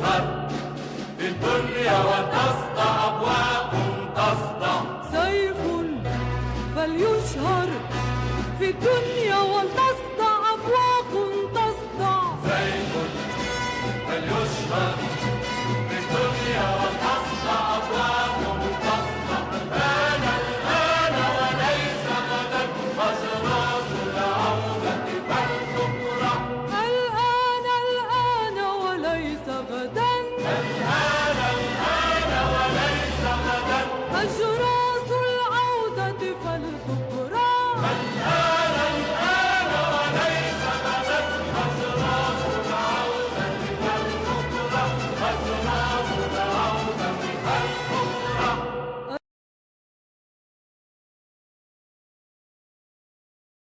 فليشهر في الدنيا وتصدع أبواب تصدع. سيف فليشهر في الدنيا وتصدع أبواق تصدع. سيف فليشهر